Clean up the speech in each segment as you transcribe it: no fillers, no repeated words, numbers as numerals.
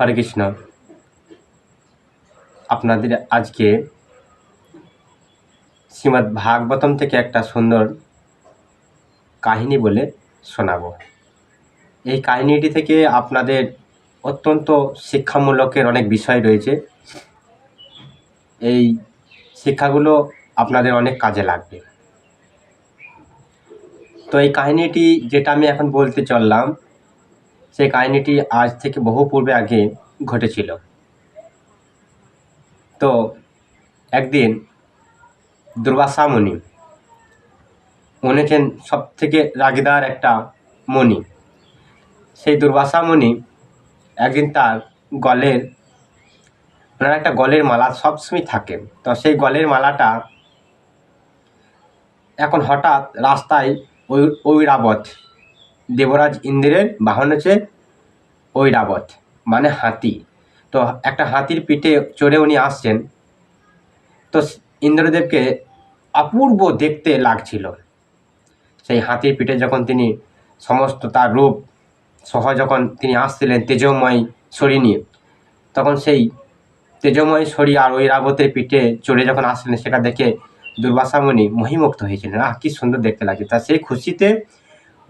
হরে কৃষ্ণ। আপনাদের আজকে শ্রীমদ্ ভাগবতম থেকে একটা সুন্দর কাহিনী বলে শোনাবো। এই কাহিনীটি থেকে আপনাদের অত্যন্ত শিক্ষামূলকের অনেক বিষয় রয়েছে। এই শিক্ষাগুলো আপনাদের অনেক কাজে লাগবে। তো এই কাহিনীটি যেটা আমি এখন বলতে চললাম, সেই কাহিনীটি আজ থেকে বহু পূর্বে আগে ঘটেছিল। তো একদিন দুর্বাসা মুনি, উনি হচ্ছেন সব থেকে রাগীদার একটা মুনি। সেই দুর্বাসা মুনি একদিন তার ওনার একটা গলের মালা সবসময় থাকে। তো সেই গলের মালাটা এখন হঠাৎ রাস্তায় ঐরাবত, দেবরাজ ইন্দ্রের বাহন হচ্ছে ঐরাবত মানে হাতি। তো একটা হাতির পিঠে চড়ে উনি আসছেন। তো ইন্দ্রদেবকে অপূর্ব দেখতে লাগছিল। সেই হাতির পিঠে যখন তিনি সমস্ত তার রূপ সহ যখন তিনি আসছিলেন তেজময় শরী নিয়ে, তখন সেই তেজময় শরী আর ঐরাবতের পিঠে চড়ে যখন আসলেন, সেটা দেখে দুর্বাসা মুনি মোহিমুগ্ধ হয়েছিলেন। কি সুন্দর দেখতে লাগে। তা সেই খুশিতে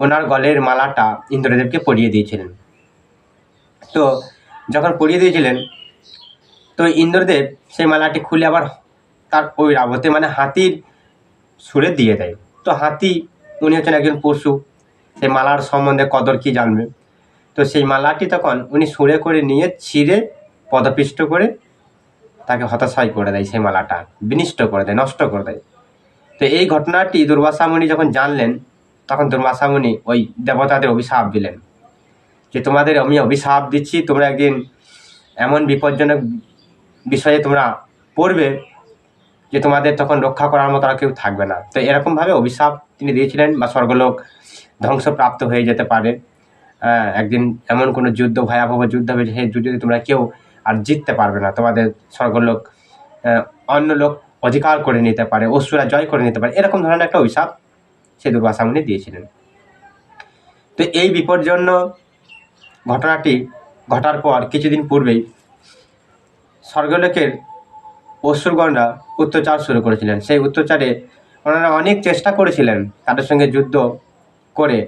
ওনার গলের মালাটা ইন্দ্রদেবকে পরিয়ে দিয়েছিলেন। তো যখন পরিয়ে দিয়েছিলেন, তো ইন্দ্রদেব সেই মালাটি খুলে আবার তার ঐরাবতে মানে হাতির সুরে দিয়ে দেয়। তো হাতি, উনি হচ্ছেন একজন পশু, সেই মালার সম্বন্ধে কদর কি জানবে। তো সেই মালাটি তখন উনি সুরে করে নিয়ে ছিঁড়ে পদপিষ্ট করে তাকে হতাশায় করে দেয়, সেই মালাটা বিনিষ্ট করে দেয়, নষ্ট করে দেয়। তো এই ঘটনাটি দুর্বাসা মুনি যখন জানলেন, তখন দুর্বাসা মুনি ওই দেবতাদের অভিশাপ দিলেন যে তোমাদের আমি অভিশাপ দিচ্ছি, তোমরা একদিন এমন বিপজ্জনক বিষয়ে তোমরা পড়বে যে তোমাদের তখন রক্ষা করার মতো আর কেউ থাকবে না। তো এরকমভাবে অভিশাপ তিনি দিয়েছিলেন, বা স্বর্গলোক ধ্বংসপ্রাপ্ত হয়ে যেতে পারে। একদিন এমন কোনো যুদ্ধ, ভয়াবহ যুদ্ধ হবে, সেই যুদ্ধে তোমরা কেউ আর জিততে পারবে না, তোমাদের স্বর্গলোক অন্য লোক অধিকার করে নিতে পারে, অসুরা জয় করে নিতে পারে, এরকম ধরনের একটা অভিশাপ সে দুর্বাসা মুনি দিয়েছিলেন। তো এই বিপজ্জন্য ঘটনাটি ঘটার পর কিছুদিন পূর্বেই স্বর্গলোকের অসুরগণরা অত্যাচার শুরু করেছিলেন। সেই অত্যাচারে ওনারা অনেক চেষ্টা করেছিলেন তাদের সঙ্গে যুদ্ধ করে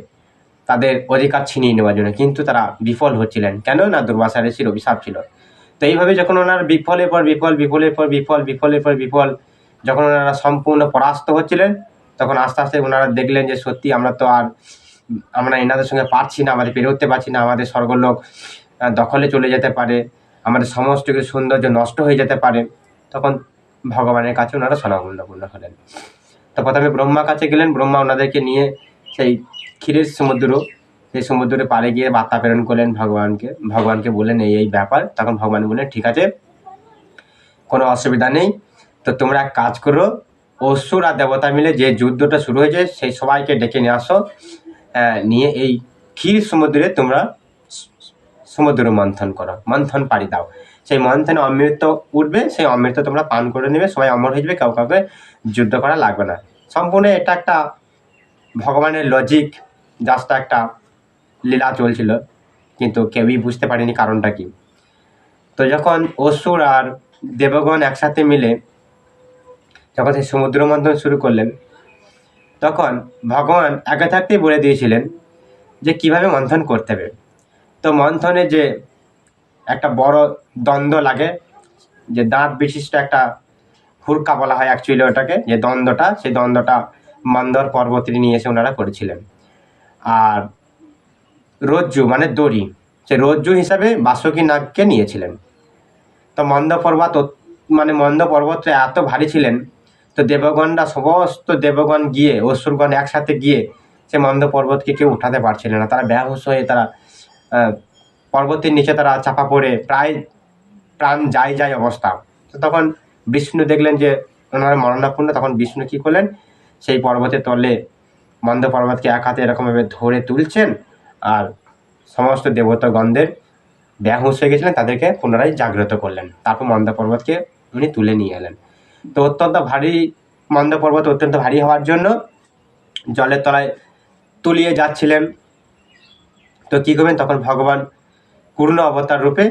তাদের অধিকার ছিনিয়ে নেওয়ার জন্য, কিন্তু তারা বিফল হচ্ছিলেন। কেন না, দুর্বাসা ঋষির অভিশাপ ছিল। তো এইভাবে যখন ওনারা বিফলের পর বিফল যখন ওনারা সম্পূর্ণ পরাস্ত হচ্ছিলেন, তখন আস্তে আস্তে ওনারা দেখলেন যে সত্যি আমরা এনাদের সঙ্গে পারছি না, আমাদের পেরোতে পারছি না, আমাদের স্বর্গলোক দখলে চলে যেতে পারে, আমাদের সমস্ত কিছু সৌন্দর্য নষ্ট হয়ে যেতে পারে। তখন ভগবানের কাছে ওনারা শরণাপন্ন হলেন। তো প্রথমে ব্রহ্মার কাছে গেলেন। ব্রহ্মা ওনাদেরকে নিয়ে সেই ক্ষীরের সেই সমুদ্রে পাড়ে গিয়ে বার্তা প্রেরণ করলেন ভগবানকে বললেন এই ব্যাপার। তখন ভগবান বললেন ঠিক আছে, কোনো অসুবিধা নেই। তো তোমরা এক কাজ করো, অসুর আর দেবতা মিলে যে যুদ্ধটা শুরু হয়েছে সেই সবাইকে ডেকে নিয়ে আসো, নিয়ে এই ক্ষীর সমুদ্রে তোমরা সমুদ্র মন্থন পাড়ি দাও। সেই মন্থনে অমৃত উঠবে, সেই অমৃত তোমরা পান করে নেবে, সবাই অমর হয়ে যাবে, কাউকে যুদ্ধ করা লাগবে না। সম্পূর্ণ এটা একটা ভগবানের লজিক, জাস্ট একটা লীলা চলছিল, কিন্তু কেউই বুঝতে পারেনি কারণটা কি। তো যখন অসুর আর দেবগণ একসাথে মিলে যখন সেই সমুদ্র মন্থন শুরু করলেন, তখন ভগবান আগে থাকতেই বলে দিয়েছিলেন যে কিভাবে মন্থন করতে হবে। তো মন্থনে যে একটা বড় দ্বন্দ্ব লাগে, যে দাঁত বিশিষ্ট একটা হুরকা বলা হয় অ্যাকচুয়ালি ওটাকে, যে দ্বন্দ্বটা, সেই দ্বন্দ্বটা মন্দর পর্বতে নিয়ে এসে ওনারা করেছিলেন। আর রজ্জু মানে দড়ি, সে রজ্জু হিসাবে বাসুকী নাগকে নিয়েছিলেন। তো মন্দ পর্বতটা এত ভারী ছিলেন, তো দেবগণরা সমস্ত দেবগণ গিয়ে, অসুরগণ একসাথে গিয়ে সে মন্দ পর্বতকে কেউ উঠাতে পারছিলেন না। তারা বেহুশ হয়ে তারা পর্বতের নিচে তারা চাপা পড়ে প্রায় প্রাণ যায় অবস্থা। তো তখন বিষ্ণু দেখলেন যে ওনারা মরণাপন্ন। তখন বিষ্ণু কি করলেন, সেই পর্বতের তলে মন্দ পর্বতকে এক হাতে এরকমভাবে ধরে তুলছেন, আর সমস্ত দেবতাগণদের বেহুশ হয়ে গেছিলেন তাদেরকে পুনরায় জাগ্রত করলেন। তারপর মন্দ পর্বতকে উনি তুলে নিয়ে এলেন। তো মন্দ পর্বত অত্যন্ত ভারী হওয়ার জন্য জলের তলায় তলিয়ে যাচ্ছিলেন। তো কি করবেন, তখন ভগবান পূর্ণ অবতার রূপে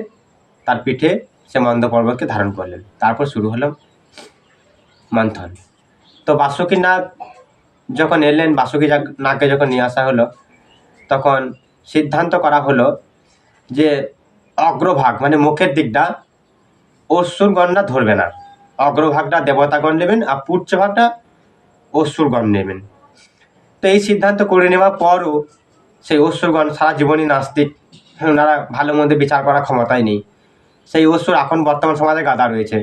তার পিঠে সে মন্দ পর্বতকে ধারণ করলেন। তারপর শুরু হলো মন্থন। তো বাসুকী নাগ যখন এলেন, বাসুকী নাগকে যখন নিয়ে আসা হলো, তখন সিদ্ধান্ত করা হলো যে অগ্রভাগ মানে মুখের দিকটা অসুরগণরা ধরবে না, অগ্রভাগটা দেবতাগণ নেবেন আর পূর্বভাগটা অসুরগণ নেবেন। তো এই সিদ্ধান্ত করে নেওয়ার পরও সেই অসুরগণ সারা জীবনই নাস্তিক, ওনারা ভালো মন্দ বিচার করার ক্ষমতাই নেই। সেই অসুর এখন বর্তমান সমাজে গাদা রয়েছে।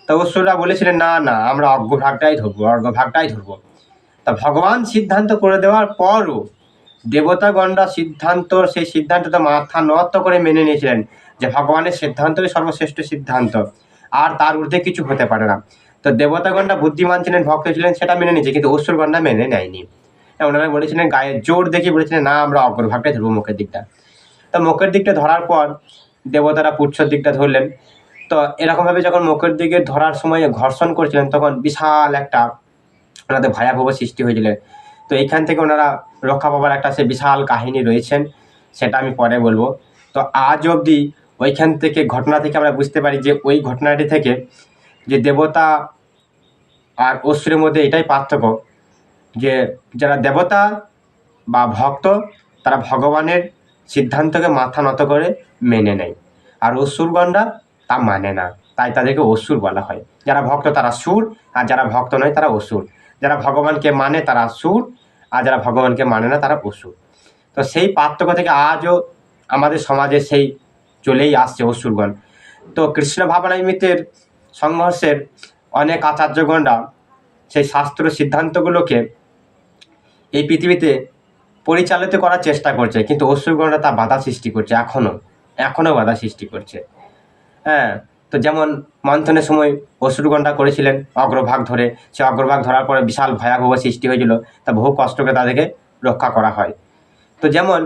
তো অসুররা বলেছিলেন না না, আমরা অগ্রভাগটাই ধরবো, অর্ঘভাগটাই ধরবো। তা ভগবান সিদ্ধান্ত করে দেওয়ার পরও দেবতাগণরা সেই সিদ্ধান্তটা মাথা নত করে মেনে নিয়েছিলেন যে ভগবানের সিদ্ধান্তই সর্বশ্রেষ্ঠ সিদ্ধান্ত, আর তার ঊর্ধ্বে কিছু হতে পারে না। তো দেবতাগণরা বুদ্ধিমান ছিলেন, ভক্ত ছিলেন, সেটা মেনে নিয়েছে, কিন্তু অসুরগণরা মেনে নেয়নি। ওনারা বলেছিলেন, গায়ে জোর দেখে বলেছিলেন না, আমরা অগ্রভাগটাই ধরবো, মুখের দিকটা। তো মুখের দিকটা ধরার পর দেবতারা পুচ্ছর দিকটা ধরলেন। তো এরকমভাবে যখন মুখের দিকে ধরার সময় ঘর্ষণ করছিলেন, তখন বিশাল একটা ওনাদের ভয়াবহ সৃষ্টি হয়েছিলেন। তো এইখান থেকে ওনারা রক্ষা পাবার একটা সে বিশাল কাহিনী রয়েছেন, সেটা আমি পরে বলবো। তো আজ অবধি ওইখান থেকে ঘটনা থেকে আমরা বুঝতে পারি যে ওই ঘটনাটি থেকে যে দেবতা আর অসুরের মধ্যে এটাই পার্থক্য, যে যারা দেবতা বা ভক্ত তারা ভগবানের সিদ্ধান্তকে মাথা নত করে মেনে নেয়, আর অসুরগণরা তা মানে না, তাই তাদেরকে অসুর বলা হয়। যারা ভক্ত তারা সুর, আর যারা ভক্ত নয় তারা অসুর। যারা ভগবানকে মানে তারা সুর, আর যারা ভগবানকে মানে না তারা অসুর। তো সেই পার্থক্য থেকে আজও আমাদের সমাজে সেই চলেই আসছে অসুরগণ। তো কৃষ্ণ ভাবনামৃতের সংঘর্ষের অনেক আচার্যগণরা সেই শাস্ত্র সিদ্ধান্তগুলোকে এই পৃথিবীতে পরিচালিত করার চেষ্টা করছে, কিন্তু অসুরগণরা তা বাধা সৃষ্টি করছে, এখনো বাধা সৃষ্টি করছে। হ্যাঁ, তো যেমন মন্থনের সময় অসুরগণরা করেছিলেন অগ্রভাগ ধরে, সে অগ্রভাগ ধরার পরে বিশাল ভয়াবহ সৃষ্টি হয়েছিল, তা বহু কষ্ট করে তাদেরকে রক্ষা করা হয়। তো যেমন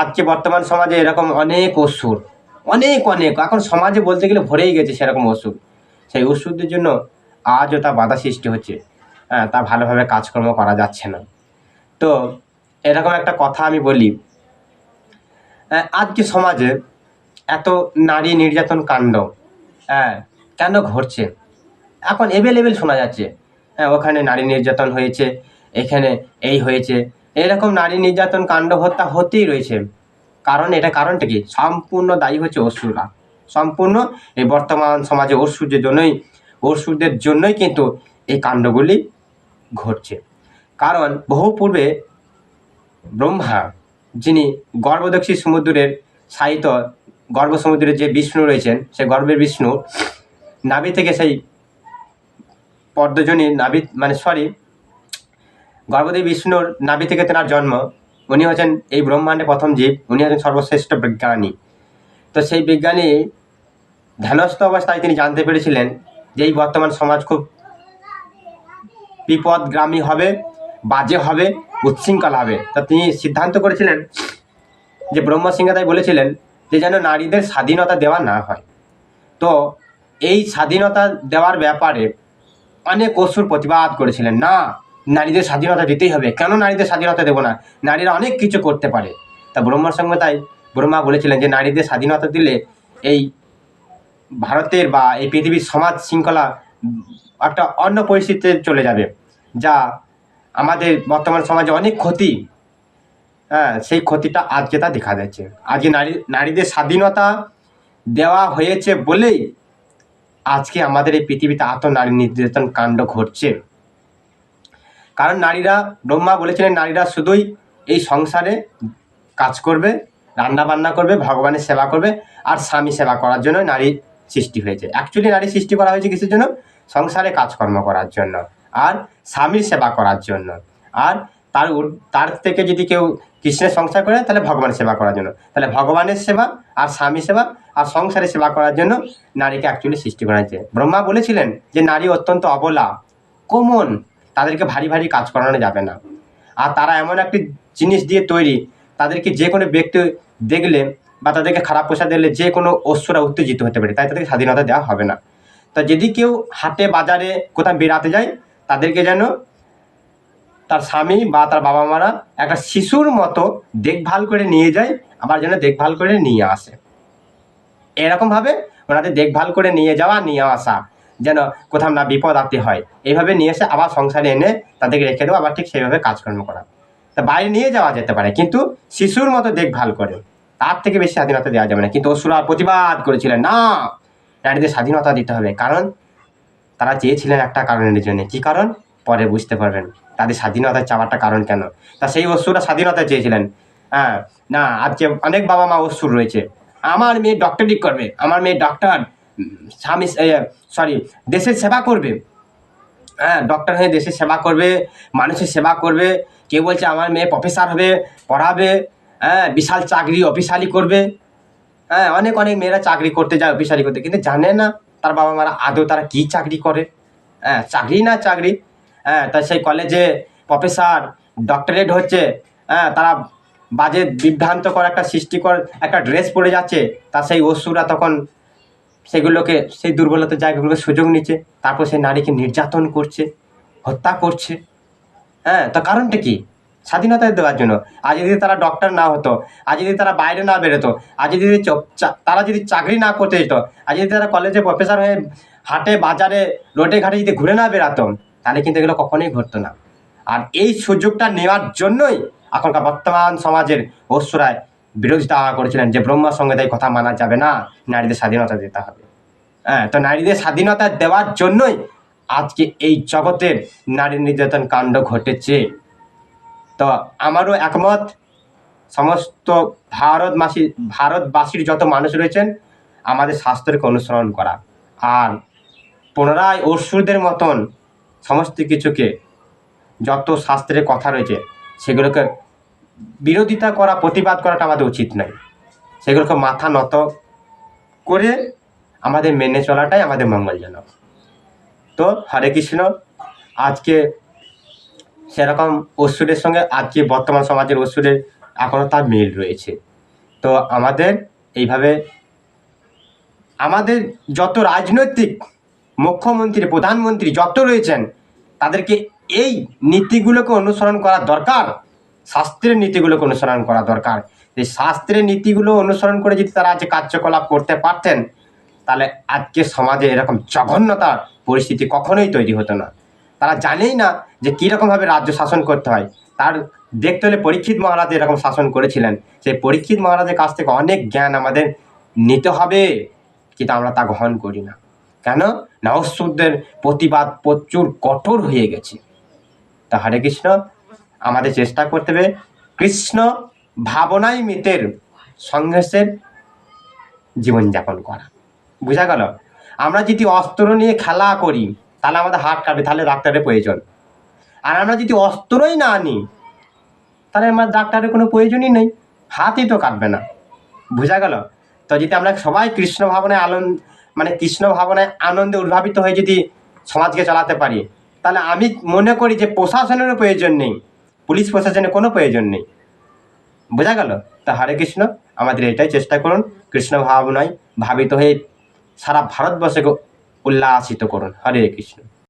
আজকে বর্তমান সমাজে এরকম অনেক অসুর, অনেক এখন সমাজে বলতে গেলে ভরেই গেছে সেরকম অসুর। সেই অসুরদের জন্য আজও তা বাধা সৃষ্টি হচ্ছে, হ্যাঁ, তা ভালোভাবে কাজকর্ম করা যাচ্ছে না। তো এরকম একটা কথা আমি বলি, আজকে সমাজে এত নারী নির্যাতন কাণ্ড কেন ঘটছে? এখন এভেলেবেল শোনা যাচ্ছে, ওখানে নারী নির্যাতন হয়েছে, এখানে এই হয়েছে, এরকম নারী নির্যাতন কাণ্ড হত্যা হতেই রয়েছে। কারণটা কি? সম্পূর্ণ দায়ী হচ্ছে অসুররা, সম্পূর্ণ এই বর্তমান সমাজে অসুরদের জন্যই কিন্তু এই কাণ্ডগুলি ঘটছে। কারণ বহু পূর্বে ব্রহ্মা, যিনি গর্ভদক্ষী সমুদ্রের সাহিত্য, গর্ভ সমুদ্রের যে বিষ্ণু রয়েছেন, সে গর্ভের বিষ্ণু নাভি থেকে সেই পদ্মজনী নাভি গর্ভদেবী বিষ্ণুর নাভি থেকে তেনার জন্ম। উনি হচ্ছেন এই ব্রহ্মাণ্ডে প্রথম জীব, উনি হচ্ছেন সর্বশ্রেষ্ঠ বিজ্ঞানী। তো সেই বিজ্ঞানী ধ্যানস্থ অবস্থায় তিনি জানতে পেরেছিলেন যে এই বর্তমান সমাজ খুব বিপদগ্রামী হবে, বাজে হবে, উচ্ছৃঙ্খল হবে। তা তিনি সিদ্ধান্ত করেছিলেন যে ব্রহ্মসিংহতাই বলেছিলেন যে যেন নারীদের স্বাধীনতা দেওয়া না হয়। তো এই স্বাধীনতা দেওয়ার ব্যাপারে অনেক অসুর প্রতিবাদ করেছিলেন, না, নারীদের স্বাধীনতা দিতেই হবে, কেন নারীদের স্বাধীনতা দেবো না, নারীরা অনেক কিছু করতে পারে। তা ব্রহ্মসংহিতায় ব্রহ্মা বলেছিলেন যে নারীদের স্বাধীনতা দিলে এই ভারতের বা এই পৃথিবীর সমাজ শৃঙ্খলা একটা অন্য পরিস্থিতিতে চলে যাবে, যা আমাদের বর্তমান সমাজে অনেক ক্ষতি, সেই ক্ষতিটা আজকে তা দেখা যাচ্ছে। আজকে নারীদের স্বাধীনতা দেওয়া হয়েছে বলেই আজকে আমাদের এই পৃথিবীতে এত নারী নির্যাতন কাণ্ড ঘটছে। কারণ নারীরা, ব্রহ্মা বলেছিলেন নারীরা শুধুই এই সংসারে কাজ করবে, রান্না বান্না করবে, ভগবানের সেবা করবে, আর স্বামী সেবা করার জন্য নারী সৃষ্টি হয়েছে। অ্যাকচুয়ালি নারী সৃষ্টি করা হয়েছে কিসের জন্য? সংসারে কাজকর্ম করার জন্য আর স্বামীর সেবা করার জন্য। আর তার থেকে যদি কেউ কৃষ্ণের সংসার করে তাহলে ভগবানের সেবা করার জন্য। তাহলে ভগবানের সেবা আর স্বামী সেবা আর সংসারে সেবা করার জন্য নারীকে অ্যাকচুয়ালি সৃষ্টি করা হয়েছে। ব্রহ্মা বলেছিলেন যে নারী অত্যন্ত অবলা, কোমল, তাদেরকে ভারী ভারী কাজ করানো যাবে না। আর তারা এমন একটি জিনিস দিয়ে তৈরি, তাদেরকে যে কোনো ব্যক্তি দেখলে বা তাদেরকে খারাপ পোশাক দিলে যে কোনো অসুরা উত্তেজিত হতে পারে, তাই তাদেরকে স্বাধীনতা দেওয়া হবে না। তা যদি কেউ হাটে বাজারে কোথাও বেড়াতে যায়, তাদেরকে যেন তার স্বামী বা তার বাবা মারা একটা শিশুর মতো দেখভাল করে নিয়ে যায়, আবার যেন দেখভাল করে নিয়ে আসে। এরকমভাবে ওনাদের দেখভাল করে নিয়ে যাওয়া নিয়ে আসা, যেন কোথাও না বিপদ আপত্তি হয়, এইভাবে নিয়ে এসে আবার সংসারে এনে তাদেরকে রেখে দেওয়া, আবার ঠিক সেইভাবে কাজকর্ম করা। তা বাইরে নিয়ে যাওয়া যেতে পারে, কিন্তু শিশুর মতো দেখভাল করে, তার থেকে বেশি স্বাধীনতা দেওয়া যাবে না। কিন্তু অসুররা প্রতিবাদ করেছিলেন, না, নারীদের স্বাধীনতা দিতে হবে। কারণ তারা চেয়েছিলেন একটা কারণের জন্য। কি কারণ? পরে বুঝতে পারবেন তাদের স্বাধীনতা চাওয়াটা কারণ কেন। তা সেই অসুররা স্বাধীনতা চেয়েছিলেন। হ্যাঁ, না, আজকে অনেক বাবা মা অসুর রয়েছে, আমার মেয়ে ডক্টরি করবে, আমার মেয়ে ডক্টর, স্বামী সরি দেশের সেবা করবে, হ্যাঁ, ডক্টর হয়ে দেশের সেবা করবে, মানুষের সেবা করবে। কেউ বলছে আমার মেয়ে প্রফেসর হবে, পড়াবে, হ্যাঁ, বিশাল চাকরি অফিসারি করবে। হ্যাঁ, অনেক অনেক মেয়েরা চাকরি করতে যায়, অফিসারি করতে, কিন্তু জানে না তার বাবা মারা আদৌ তারা কী চাকরি করে। হ্যাঁ, চাকরি না চাকরি। হ্যাঁ, তা সেই কলেজে প্রফেসর ডক্টরেট হচ্ছে, হ্যাঁ, তারা বাজে বিভ্রান্তকর একটা সৃষ্টিকর একটা ড্রেস পরে যাচ্ছে, তা সেই অসুররা তখন সেগুলোকে, সেই দুর্বলতার জায়গাগুলোকে সুযোগ নিচ্ছে, তারপর সেই নারীকে নির্যাতন করছে, হত্যা করছে। হ্যাঁ, তা কারণটা কি? স্বাধীনতা দেওয়ার জন্য। আজ যদি তারা ডক্টর না হতো, আজ যদি তারা বাইরে না বেরোতো, আজ যদি তারা যদি চাকরি না করতে যেত, আজ যদি তারা কলেজে প্রফেসর হয়ে হাটে বাজারে রোডে ঘাটে যদি ঘুরে না বেরাতো, তাহলে কিন্তু এগুলো কখনোই ঘটতো না। আর এই সুযোগটা নেওয়ার জন্যই এখনকার বর্তমান সমাজের অসুরায় বিরোধিতা করেছিলেন যে ব্রহ্ম সংহিতায় কথা মানা যাবে না, নারীদের স্বাধীনতা দিতে হবে। হ্যাঁ, তো নারীদের স্বাধীনতা দেওয়ার জন্যই আজকে এই জগতের নারী নির্যাতন কাণ্ড ঘটেছে। তো আমারও একমত, সমস্ত ভারতবাসীর যত মানুষ রয়েছেন আমাদের শাস্ত্রকে অনুসরণ করা, আর পুনরায় অসুরদের মতন সমস্ত কিছুকে, যত শাস্ত্রের কথা রয়েছে সেগুলোকে বিরোধিতা করা, প্রতিবাদ করাটা আমাদের উচিত নয়। সেগুলোকে মাথা নত করে আমাদের মেনে চলাটাই আমাদের মঙ্গলজনক। তো হরে কৃষ্ণ। আজকে সেরকম অসুরের সঙ্গে আজকে বর্তমান সমাজের অসুরের এখনও তার মিল রয়েছে। তো আমাদের এইভাবে আমাদের যত রাজনৈতিক মুখ্যমন্ত্রী, প্রধানমন্ত্রী যত রয়েছেন, তাদেরকে এই নীতিগুলোকে অনুসরণ করা দরকার, শাস্ত্রের নীতিগুলোকে অনুসরণ করা দরকার। এই শাস্ত্রের নীতিগুলো অনুসরণ করে যদি তারা আজকে কার্যকলাপ করতে পারতেন, তাহলে আজকে সমাজে এরকম জঘন্যতার পরিস্থিতি কখনোই তৈরি হতো না। তারা জানেই না যে কীরকমভাবে রাজ্য শাসন করতে হয়। তার দেখতে হলে পরীক্ষিত মহারাজ এরকম শাসন করেছিলেন, সেই পরীক্ষিত মহারাজের কাছ থেকে অনেক জ্ঞান আমাদের নিতে হবে, কিন্তু আমরা তা গ্রহণ করি না। কেন না? অসুরদের প্রতিবাদ প্রচুর কঠোর হয়ে গেছে। তা হরে কৃষ্ণ, আমাদের চেষ্টা করতে হবে কৃষ্ণ ভাবনাই মিতের সংঘর্ষের জীবনযাপন করা। বুঝা গেল? আমরা যদি অস্ত্র নিয়ে খেলা করি তাহলে আমাদের হাত কাটবে, তাহলে ডাক্তারের প্রয়োজন। আর আমরা যদি অস্ত্রই না আনি তাহলে আমার ডাক্তারের কোনো প্রয়োজনই নেই, হাতই তো কাটবে না। বুঝা গেল? তো যদি আমরা সবাই কৃষ্ণ ভাবনায় কৃষ্ণ ভাবনায় আনন্দে উদ্ভাবিত হয়ে যদি সমাজকে চালাতে পারি, তাহলে আমি মনে করি যে প্রশাসনেরও প্রয়োজন নেই, পুলিশ প্রশাসনের কোনো প্রয়োজন নেই। বোঝা গেল? তা হরে কৃষ্ণ, আমাদের এটাই চেষ্টা করুন, কৃষ্ণ ভাবনায় ভাবিত হয়ে সারা ভারতবর্ষকে উল্লাসিত করুন। হরে কৃষ্ণ।